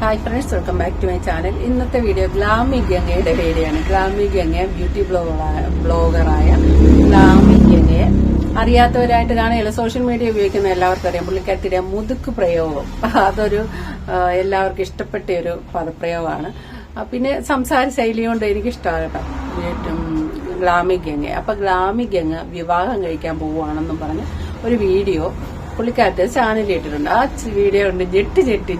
Hi friends, welcome back to my channel. ഇന്നത്തെ video Glamy ഗംഗയുടെ വീഡിയോയാണ്. ഗ്ലാമി ഗംഗ ബ്യൂട്ടി ബ്ലോഗറായ ഗ്ലാമി ഗംഗയെ അറിയാത്തവരായിട്ട് കാണുകയില്ല. സോഷ്യൽ മീഡിയ ഉപയോഗിക്കുന്ന എല്ലാവർക്കും അറിയാം. പുള്ളിക്കാരത്തിയുടെ മുതുക്ക് പ്രയോഗം അതൊരു എല്ലാവർക്കും ഇഷ്ടപ്പെട്ട ഒരു പദപ്രയോഗമാണ്. പിന്നെ സംസാര ശൈലി കൊണ്ട് എനിക്കിഷ്ടമാണ് കേട്ടോ ഗ്ലാമി ഗംഗ. അപ്പൊ ഗ്ലാമി ഗംഗ വിവാഹം കഴിക്കാൻ പോവുകയാണെന്നും പറഞ്ഞ് ഒരു വീഡിയോ പുള്ളിക്കാരത്തെ ചാനലിൽ ഇട്ടിട്ടുണ്ട്. ആ വീഡിയോ കൊണ്ട്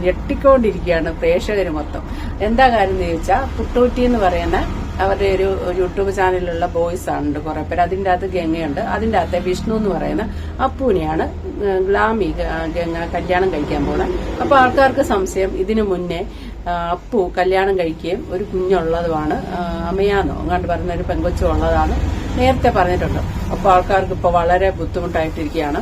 ഞെട്ടിക്കൊണ്ടിരിക്കുകയാണ് പ്രേക്ഷകർ മൊത്തം. എന്താ കാര്യം എന്ന് ചോദിച്ചാൽ, പുട്ടൂറ്റി എന്ന് പറയുന്ന അവരുടെ ഒരു യൂട്യൂബ് ചാനലിലുള്ള ബോയ്സ് ആണ് കുറെ പേര്. അതിന്റെ അകത്ത് ഗംഗയുണ്ട്. അതിന്റെ അകത്തെ വിഷ്ണു എന്ന് പറയുന്ന അപ്പൂനെയാണ് ഗ്ലാമി ഗംഗ കല്യാണം കഴിക്കാൻ പോകുന്നത്. അപ്പൊ ആൾക്കാർക്ക് സംശയം, ഇതിനു മുന്നേ അപ്പു കല്യാണം കഴിക്കുകയും ഒരു കുഞ്ഞുള്ളതുമാണ്, അമ്മയാന്നോ അങ്ങോട്ട് പറയുന്ന ഒരു പെങ്കൊച്ചു ഉള്ളതാണ് നേരത്തെ പറഞ്ഞിട്ടുണ്ട്. അപ്പൊ ആൾക്കാർക്ക് ഇപ്പൊ വളരെ ബുദ്ധിമുട്ടായിട്ടിരിക്കുകയാണ്.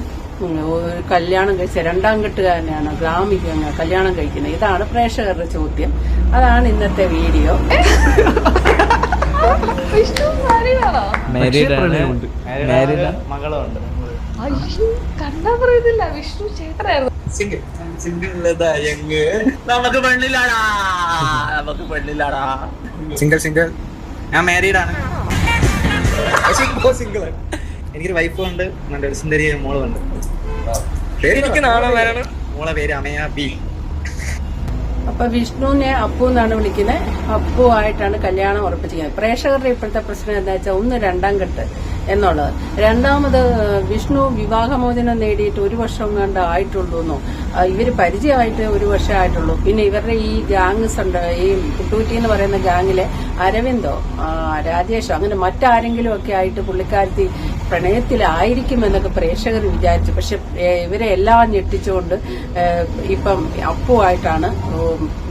കല്യാണം കഴിച്ച രണ്ടാം കെട്ടുകാരനെയാണ് ഗ്ലാമി ഗംഗ കല്യാണം കഴിക്കുന്നത്. ഇതാണ് പ്രേക്ഷകരുടെ ചോദ്യം. അതാണ് ഇന്നത്തെ വീഡിയോ. മകളുണ്ട്. കണ്ടാ പറയുന്നില്ല, വിഷ്ണു ചേട്ടനായിരുന്നു. നമുക്ക് പെണ്ണില്ലാടാ, നമുക്ക് പെണ്ണില്ലാടാ. സിംഗിൾ ഞാൻ മാരീഡാണ്. സിംഗിൾ. എനിക്കൊരു വൈഫും ഉണ്ട്, നല്ല സുന്ദരിയ മോളുണ്ട്. മോളെ പേര് അമയ ബി. അപ്പൊ വിഷ്ണുവിനെ അപ്പു എന്നാണ് വിളിക്കുന്നത്. അപ്പു ആയിട്ടാണ് കല്യാണം ഉറപ്പിച്ചിരിക്കുന്നത്. പ്രേക്ഷകരുടെ ഇപ്പോഴത്തെ പ്രശ്നം എന്താ വെച്ചാൽ, ഒന്ന് രണ്ടാം കെട്ട് എന്നുള്ളത്. രണ്ടാമത് വിഷ്ണു വിവാഹമോചനം നേടിയിട്ട് 1 വർഷം കണ്ട് ആയിട്ടുള്ളൂന്നോ, ഇവര് പരിചയമായിട്ട് 1 വർഷം ആയിട്ടുള്ളൂ. പിന്നെ ഇവരുടെ ഈ ഗാങ്സ് ഉണ്ട്, ഈ പുട്ടൂറ്റി എന്ന് പറയുന്ന ഗാങ്ങിലെ അരവിന്ദോ രാജേഷോ അങ്ങനെ മറ്റാരെങ്കിലും ഒക്കെ ആയിട്ട് പുള്ളിക്കാരത്തി പ്രണയത്തിലായിരിക്കും എന്നൊക്കെ പ്രേക്ഷകർ വിചാരിച്ചു. പക്ഷെ ഇവരെ എല്ലാം ഞെട്ടിച്ചുകൊണ്ട് ഇപ്പം അപ്പുവായിട്ടാണ്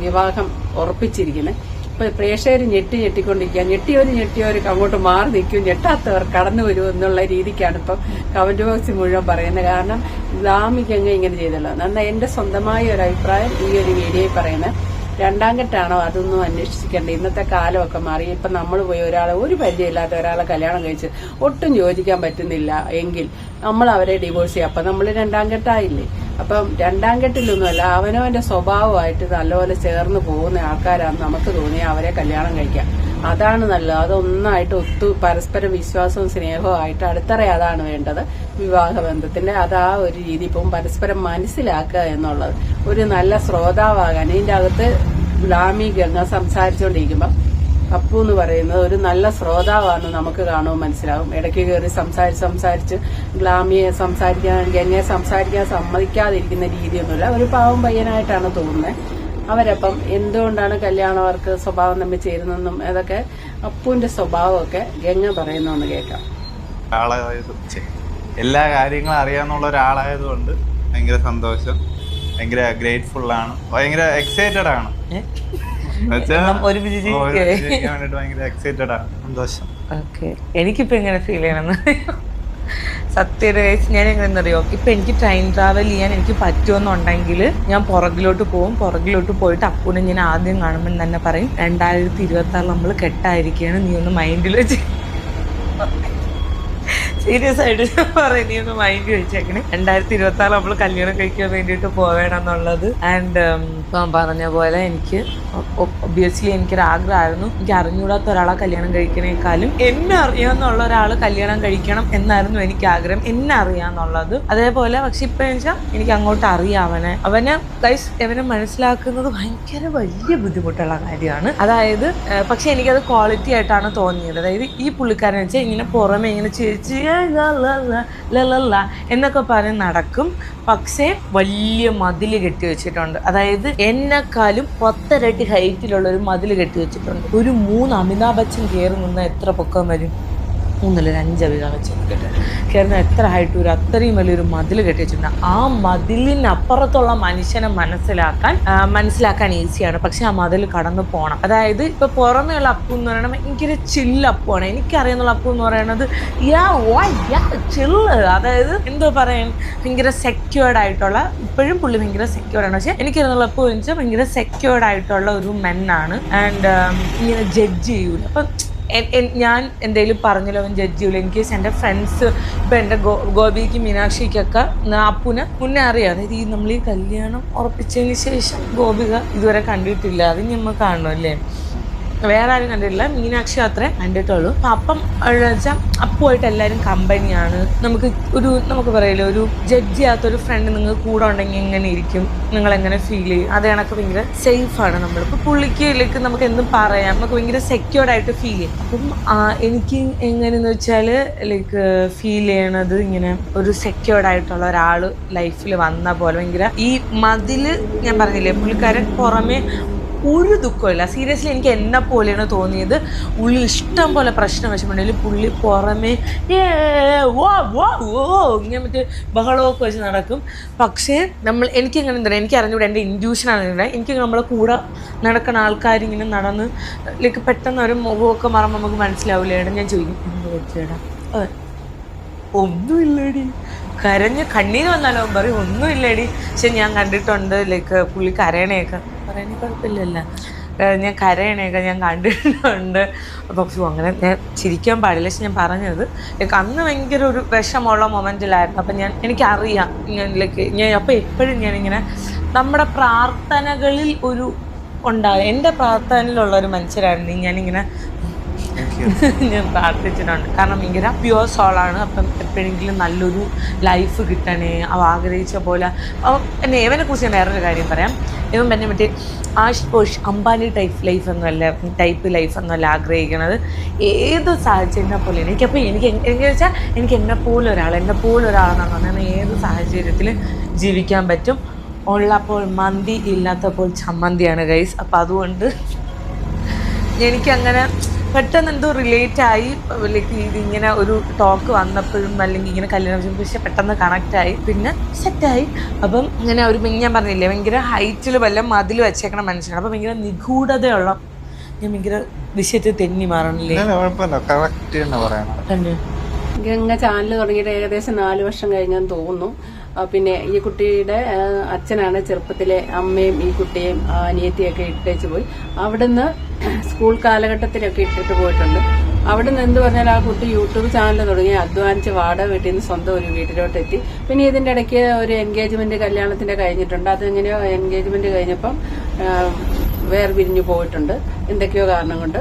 വിവാഹം ഉറപ്പിച്ചിരിക്കുന്നത്. ഇപ്പൊ പ്രേക്ഷകർ ഞെട്ടിക്കൊണ്ടിരിക്കുക. ഞെട്ടിയവർക്ക് അങ്ങോട്ട് മാറി നിൽക്കും, ഞെട്ടാത്തവർ കടന്നു വരും എന്നുള്ള രീതിക്കാണ് ഇപ്പം കമന്റ് ബോക്സ് മുഴുവൻ പറയുന്നത്. കാരണം ഗ്ലാമി ഗംഗ ഇങ്ങനെ ചെയ്തല്ലോ. എന്നാൽ എന്റെ സ്വന്തമായ ഒരു അഭിപ്രായം ഈ ഒരു വീഡിയോയിൽ പറയുന്നത്, രണ്ടാം കെട്ടാണോ അതൊന്നും അന്വേഷിക്കേണ്ട. ഇന്നത്തെ കാലമൊക്കെ മാറി. ഇപ്പൊ നമ്മൾ പോയി ഒരു പരിചയമില്ലാത്ത ഒരാളെ കല്യാണം കഴിച്ച് ഒട്ടും യോജിക്കാൻ പറ്റുന്നില്ല എങ്കിൽ നമ്മൾ അവരെ ഡിവോഴ്സ് ചെയ്യാം. അപ്പൊ നമ്മൾ രണ്ടാം കെട്ടായില്ലേ. അപ്പം രണ്ടാം കെട്ടിലൊന്നുമല്ല, അവനവന്റെ സ്വഭാവമായിട്ട് നല്ലപോലെ ചേർന്ന് പോകുന്ന ആൾക്കാരാണ് നമുക്ക് തോന്നിയ അവരെ കല്യാണം കഴിക്കാം. അതാണ് നല്ലത്. അതൊന്നായിട്ട് പരസ്പര വിശ്വാസവും സ്നേഹവും ആയിട്ട് അടുത്തറ അതാണ് വേണ്ടത് വിവാഹ ബന്ധത്തിന്റെ. അതാ ഒരു രീതി ഇപ്പം പരസ്പരം മനസ്സിലാക്കുക എന്നുള്ളത്, ഒരു നല്ല ശ്രോതാവാകാൻ. ഇതിന്റെ അകത്ത് ഗ്ലാമി ഗംഗ സംസാരിച്ചുകൊണ്ടിരിക്കുമ്പോ അപ്പു എന്ന് പറയുന്നത് ഒരു നല്ല ശ്രോതാവാണെന്ന് നമുക്ക് കാണുമ്പോൾ മനസ്സിലാവും. ഇടയ്ക്ക് കയറി സംസാരിച്ച് ഗംഗയെ സംസാരിക്കാൻ സമ്മതിക്കാതിരിക്കുന്ന രീതിയൊന്നുമില്ല. ഒരു പാവം പയ്യനായിട്ടാണ് തോന്നുന്നത്. അവരപ്പം എന്തുകൊണ്ടാണ് കല്യാണം അവർക്ക് സ്വഭാവം തമ്മിൽ ചേരുന്നെന്നും അതൊക്കെ അപ്പുവിന്റെ സ്വഭാവമൊക്കെ ഗംഗ പറയുന്നൊന്ന് കേൾക്കാം. എല്ലാ കാര്യങ്ങളും അറിയാന്നുള്ള ഒരാളായതുകൊണ്ട് ഭയങ്കര സന്തോഷം, ഭയങ്കര ഗ്രേറ്റ്ഫുൾ ആണ്, ഭയങ്കര എക്സൈറ്റഡ് ആണ്. ഭയങ്കര എക്സൈറ്റഡ് ആണ്, സന്തോഷം. എനിക്കിപ്പോ എങ്ങനെ ഫീൽ ചെയ്യണമെന്ന് സത്യം ഞാൻ എങ്ങനെയെന്നറിയോ, ഇപ്പൊ എനിക്ക് ട്രെയിൻ ട്രാവൽ ചെയ്യാൻ എനിക്ക് പറ്റുമെന്നുണ്ടെങ്കിൽ ഞാൻ പുറകിലോട്ട് പോയിട്ട് അപ്പൂനെ ഞാൻ ആദ്യം കാണുമ്പോൾ തന്നെ പറയും, 2026 നമ്മൾ കെട്ടായിരിക്കുകയാണ്, നീ ഒന്ന് മൈൻഡിൽ വെച്ച് സീരിയസ് ആയിട്ട് പറയും, നീ ഒന്ന് മൈൻഡ് വെച്ചേക്കണേ. 2026 നമ്മൾ കല്യാണം കഴിക്കാൻ വേണ്ടിയിട്ട് പോവേണം എന്നുള്ളത്. ആൻഡ് പറഞ്ഞ പോലെ എനിക്ക് ഒബ്വിയസ്ലി എനിക്കൊരു ആഗ്രഹമായിരുന്നു, എനിക്ക് അറിഞ്ഞൂടാത്ത ഒരാളെ കല്യാണം കഴിക്കണേക്കാളും എന്നെ അറിയാന്നുള്ള ഒരാൾ കല്യാണം കഴിക്കണം എന്നായിരുന്നു എനിക്ക് ആഗ്രഹം, എന്നെ അറിയാന്നുള്ളത്. അതേപോലെ പക്ഷെ ഇപ്പൊ വെച്ചാൽ എനിക്ക് അങ്ങോട്ട് അറിയാം അവനെ അവനെ മനസ്സിലാക്കുന്നത് ഭയങ്കര വലിയ ബുദ്ധിമുട്ടുള്ള കാര്യമാണ്. അതായത് പക്ഷെ എനിക്കത് ക്വാളിറ്റി ആയിട്ടാണ് തോന്നിയത്. അതായത് ഈ പുള്ളിക്കാരൻ വെച്ചാൽ ഇങ്ങനെ പുറമെ ഇങ്ങനെ ചേച്ചി എന്നൊക്കെ പറഞ്ഞ് നടക്കും, പക്ഷേ വലിയ മതിൽ കെട്ടി വെച്ചിട്ടുണ്ട്. അതായത് എന്നെക്കാളും 10 ഇരട്ടി ഹൈറ്റിലുള്ള ഒരു മതിൽ കെട്ടി വെച്ചിട്ടുണ്ട്. ഒരു 3 അമിതാഭ് ബച്ചൻ കയറി നിന്നാൽ എത്ര പൊക്കം വരും? 3 അല്ല 5 അമിതാഭ് ബച്ചൻ കയറുന്ന എത്ര ഹൈറ്റ് വരും? അത്രയും വലിയൊരു മതിൽ കെട്ടി വെച്ചിട്ടുണ്ട്. ആ മതിലിനപ്പുറത്തുള്ള മനുഷ്യനെ മനസ്സിലാക്കാൻ ഈസിയാണ്, പക്ഷെ ആ മതിൽ കടന്നു പോകണം. അതായത് ഇപ്പൊ പുറമെയുള്ള അപ്പു എന്ന് പറയുന്നത് ഭയങ്കര ചില്ല് അപ്പുവാണ്. എനിക്കറിയാന്നുള്ള അപ്പു എന്ന് പറയുന്നത് ചില്ല്, അതായത് എന്തോ പറയാൻ, ഭയങ്കര സെക്യൂർഡ് ആയിട്ടുള്ള, ഇപ്പോഴും പുള്ളി ഭയങ്കര സെക്യൂർഡ് ആണ്. പക്ഷെ എനിക്കറിയാന്നുള്ള അപ്പു എന്ന് വെച്ചാൽ ഭയങ്കര സെക്യൂർഡ് ആയിട്ടുള്ള ഒരു മെന്നാണ്. ആൻഡ് ഇങ്ങനെ ജഡ്ജ് ചെയ്യൂല. അപ്പം ഞാൻ എന്തെങ്കിലും പറഞ്ഞല്ലോ അവൻ ജഡ്ജ് ചെയ്യില്ല. ഇൻ കേസ് എൻ്റെ ഫ്രണ്ട്സ് ഇപ്പം എൻ്റെ ഗോപിക്ക് മീനാക്ഷിക്കൊക്കെ അപ്പുനെ മുന്നേ അറിയാം. അതായത് ഈ നമ്മൾ ഈ കല്യാണം ഉറപ്പിച്ചതിന് ശേഷം ഗോപിക ഇതുവരെ കണ്ടിട്ടില്ല. അത് നമ്മൾ കാണണമല്ലേ, വേറെ ആരും കണ്ടിട്ടില്ല, മീനാക്ഷി അത്രേ കണ്ടിട്ടുള്ളൂ. അപ്പം വെച്ചാൽ അപ്പുമായിട്ട് എല്ലാവരും കമ്പനിയാണ്. നമുക്ക് പറയില്ല, ഒരു ജഡ്ജ് ചെയ്യാത്തൊരു ഫ്രണ്ട് നിങ്ങൾ കൂടെ ഉണ്ടെങ്കിൽ എങ്ങനെ ഇരിക്കും, നിങ്ങളെങ്ങനെ ഫീൽ ചെയ്യും, അത് കണക്ക് ഭയങ്കര സേഫാണ്. നമ്മളിപ്പോൾ പുള്ളിക്ക് നമുക്ക് എന്തും പറയാം, നമുക്ക് ഭയങ്കര സെക്യൂർഡായിട്ട് ഫീൽ ചെയ്യും. അപ്പം എനിക്ക് എങ്ങനെയെന്ന് വെച്ചാൽ ലൈക്ക് ഫീൽ ചെയ്യണത് ഇങ്ങനെ ഒരു സെക്യൂർഡായിട്ടുള്ള ഒരാൾ ലൈഫിൽ വന്ന പോലെ. ഭയങ്കര ഈ മതില് ഞാൻ പറഞ്ഞില്ലേ, പുള്ളിക്കാരൻ പുറമെ ഒരു ദുഃഖമില്ല. സീരിയസ്ലി എനിക്ക് എന്നെ പോലെയാണ് തോന്നിയത്. ഉള്ളിൽ ഇഷ്ടം പോലെ പ്രശ്നം വിഷമമുണ്ടെങ്കിൽ പുള്ളി പുറമേ ഇങ്ങനെ മറ്റേ ബഹളമൊക്കെ വെച്ച് നടക്കും. പക്ഷേ എനിക്കെങ്ങനെ എന്താ പറയുക, എനിക്ക് അറിഞ്ഞൂടെ, എൻ്റെ ഇൻഡ്യൂഷനാണ്. എനിക്ക് നമ്മളെ കൂടെ നടക്കുന്ന ആൾക്കാരിങ്ങനെ നടന്ന് ലൈക്ക് പെട്ടെന്ന് ഒരു മുഖമൊക്കെ മാറുമ്പോൾ നമുക്ക് മനസ്സിലാവില്ല. ഏടാ ഞാൻ ചോദിക്കും, എന്ത് പറ്റിയേടാ? ഒന്നുമില്ലേടി, കണ്ണീര് വന്നാലോ പറയും ഒന്നുമില്ലേടി. പക്ഷെ ഞാൻ കണ്ടിട്ടുണ്ട് ലൈക്ക് പുള്ളി കരയണയൊക്കെ, പറയാനേ കുഴപ്പമില്ലല്ലോ, ഞാൻ കരയണയൊക്കെ ഞാൻ കണ്ടിട്ടുണ്ട്. പക്ഷെ അങ്ങനെ ഞാൻ ചിരിക്കാൻ പാടില്ല. പക്ഷെ ഞാൻ പറഞ്ഞത് ലൈക്ക് അന്ന് ഭയങ്കര ഒരു വിഷമമുള്ള മൊമെൻറ്റിലായിരുന്നു. അപ്പം എനിക്കറിയാം ഞാൻ അപ്പോൾ എപ്പോഴും ഞാനിങ്ങനെ നമ്മുടെ പ്രാർത്ഥനകളിൽ എൻ്റെ പ്രാർത്ഥനയിലുള്ള ഒരു മനുഷ്യരായിരുന്നു ഞാനിങ്ങനെ ഞാൻ പ്രാർത്ഥിച്ചിട്ടുണ്ട്. കാരണം ഭയങ്കര പ്യുവർ സോളാണ്. അപ്പം എപ്പോഴെങ്കിലും നല്ലൊരു ലൈഫ് കിട്ടണേ, അവ ആഗ്രഹിച്ച പോലെ. ഇവനെ കുറിച്ച് ഞാൻ വേറൊരു കാര്യം പറയാം. ഇവൻ പിന്നെ മറ്റേ പോഷ് അംബാനി ടൈപ്പ് ലൈഫൊന്നുമല്ല ആഗ്രഹിക്കണത്. ഏത് സാഹചര്യം പോലെയാണ് എനിക്കപ്പോൾ എനിക്ക് വെച്ചാൽ എനിക്ക് എന്നെപ്പോലെ ഒരാളെന്നാണ് പറഞ്ഞാൽ ഏത് സാഹചര്യത്തിൽ ജീവിക്കാൻ പറ്റും. ഉള്ളപ്പോൾ മന്തി, ഇല്ലാത്തപ്പോൾ ചമ്മന്തിയാണ് ഗൈസ്. അപ്പം അതുകൊണ്ട് എനിക്കങ്ങനെ പെട്ടെന്ന് എന്തോ റിലേറ്റായി. ലൈക്ക് ഇതിങ്ങനെ ഒരു ടോക്ക് വന്നപ്പോഴും അല്ലെങ്കിൽ ഇങ്ങനെ കല്യാണം പക്ഷേ പെട്ടെന്ന് കണക്റ്റായി, പിന്നെ സെറ്റായി. അപ്പം ഇങ്ങനെ ഞാൻ പറഞ്ഞില്ലേ, ഭയങ്കര ഹൈറ്റിൽ വല്ല മതിൽ വെച്ചേക്കണ മനുഷ്യനാണ്. അപ്പം ഭയങ്കര നിഗൂഢതയുള്ള, ഞാൻ ഭയങ്കര വിഷയത്തിൽ തെന്നി മാറണില്ലേ. ഗംഗ ചാനൽ തുടങ്ങിയിട്ട് ഏകദേശം 4 വർഷം കഴിഞ്ഞെന്ന് തോന്നുന്നു. പിന്നെ ഈ കുട്ടിയുടെ അച്ഛനാണ് ചെറുപ്പത്തിലെ അമ്മയും ഈ കുട്ടിയും അനിയത്തിയൊക്കെ ഇട്ടേച്ച് പോയി. അവിടുന്ന് സ്കൂൾ കാലഘട്ടത്തിലൊക്കെ ഇട്ടിട്ട് പോയിട്ടുണ്ട്. അവിടുന്ന് എന്ത് പറഞ്ഞാൽ ആ കുട്ടി യൂട്യൂബ് ചാനൽ തുടങ്ങി അധ്വാനിച്ച് വാടക വീട്ടിൽ നിന്ന് സ്വന്തം ഒരു വീട്ടിലോട്ട് എത്തി. പിന്നെ ഇതിന്റെ ഇടയ്ക്ക് ഒരു എൻഗേജ്മെന്റ് കല്യാണത്തിന്റെ കഴിഞ്ഞിട്ടുണ്ട്. അതെങ്ങനെയോ എൻഗേജ്മെന്റ് കഴിഞ്ഞപ്പം വേർപിരിഞ്ഞു പോയിട്ടുണ്ട് എന്തൊക്കെയോ കാരണം കൊണ്ട്.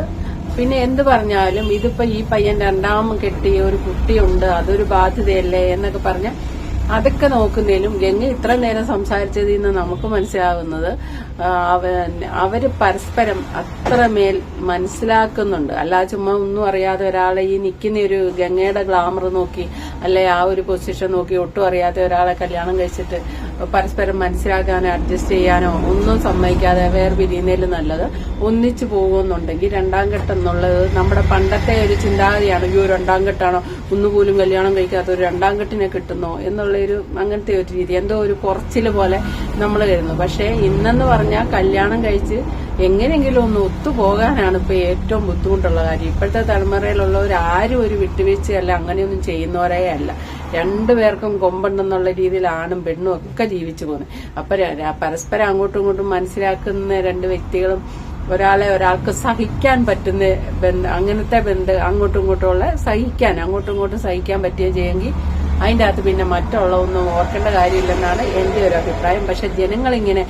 പിന്നെ എന്ത് പറഞ്ഞാലും ഇതിപ്പോ ഈ പയ്യൻ രണ്ടാമത് കെട്ടിയ ഒരു കുട്ടിയുണ്ട്, അതൊരു ബാധ്യതയല്ലേ എന്നൊക്കെ പറഞ്ഞ അതൊക്കെ നോക്കുന്നതിലും ഗംഗ ഇത്ര നേരം സംസാരിച്ചതിൽ നിന്ന് നമുക്ക് മനസ്സിലാകുന്നത് അവര് പരസ്പരം അത്രമേൽ മനസ്സിലാക്കുന്നുണ്ട്. അല്ലാതെ ചുമ്മാ ഒന്നും അറിയാതെ ഒരാളെ ഈ നിൽക്കുന്ന ഒരു ഗംഗയുടെ ഗ്ലാമർ നോക്കി അല്ലെ ആ ഒരു പൊസിഷൻ നോക്കി ഒട്ടും അറിയാത്ത ഒരാളെ കല്യാണം കഴിച്ചിട്ട് പരസ്പരം മനസ്സിലാക്കാനോ അഡ്ജസ്റ്റ് ചെയ്യാനോ ഒന്നും സമ്മതിക്കാതെ വേർപിരിയുന്നതിൽ നല്ലത് ഒന്നിച്ചു പോകുന്നുണ്ടെങ്കിൽ രണ്ടാം ഘട്ടം എന്നുള്ളത് നമ്മുടെ പണ്ടത്തെ ഒരു ചിന്താഗതിയാണ്. ഈ ഒരു രണ്ടാം ഘട്ടമാണോ, ഒന്നുപോലും കല്യാണം കഴിക്കാത്ത ഒരു രണ്ടാം ഘട്ടിനെ കിട്ടുന്നോ എന്നുള്ളൊരു അങ്ങനത്തെ ഒരു രീതി, എന്തോ ഒരു കുറച്ചില് പോലെ നമ്മൾ കരുതുന്നു. പക്ഷേ ഇന്നെന്ന് പറഞ്ഞാൽ കല്യാണം കഴിച്ച് എങ്ങനെയെങ്കിലും ഒന്ന് ഒത്തുപോകാനാണ് ഇപ്പൊ ഏറ്റവും ബുദ്ധിമുട്ടുള്ള കാര്യം. ഇപ്പോഴത്തെ തലമുറയിലുള്ളവർ ആരും ഒരു വിട്ടുവീഴ്ചയല്ല, അങ്ങനെയൊന്നും ചെയ്യുന്നവരേ അല്ല. രണ്ടുപേർക്കും കൊമ്പുണ്ടെന്നുള്ള രീതിയിൽ ആണും പെണ്ണും ഒക്കെ ജീവിച്ചു പോകുന്നത്. അപ്പൊ പരസ്പരം അങ്ങോട്ടും ഇങ്ങോട്ടും മനസ്സിലാക്കുന്ന രണ്ട് വ്യക്തികളും ഒരാൾക്ക് സഹിക്കാൻ പറ്റുന്ന അങ്ങനത്തെ ബന്ധം അങ്ങോട്ടും ഇങ്ങോട്ടും സഹിക്കാൻ പറ്റുകയും ചെയ്യുമെങ്കിൽ അതിൻ്റെ അകത്ത് പിന്നെ മറ്റുള്ള ഒന്നും ഓർക്കേണ്ട കാര്യമില്ലെന്നാണ് എൻ്റെ ഒരു അഭിപ്രായം. പക്ഷെ ജനങ്ങളിങ്ങനെ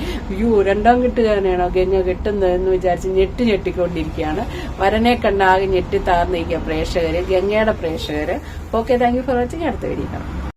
രണ്ടാം കെട്ടുകാരനാണോ ഗംഗ കെട്ടുന്നതെന്ന് വിചാരിച്ച് ഞെട്ടിക്കൊണ്ടിരിക്കുകയാണ്. വരനെ കണ്ടാകെ ഞെട്ടി താർന്നിരിക്കുക പ്രേക്ഷകര്, ഗംഗയുടെ പ്രേക്ഷകര്. Okay, thank you for watching. അടുത്ത വീഡിയോ കാണാം.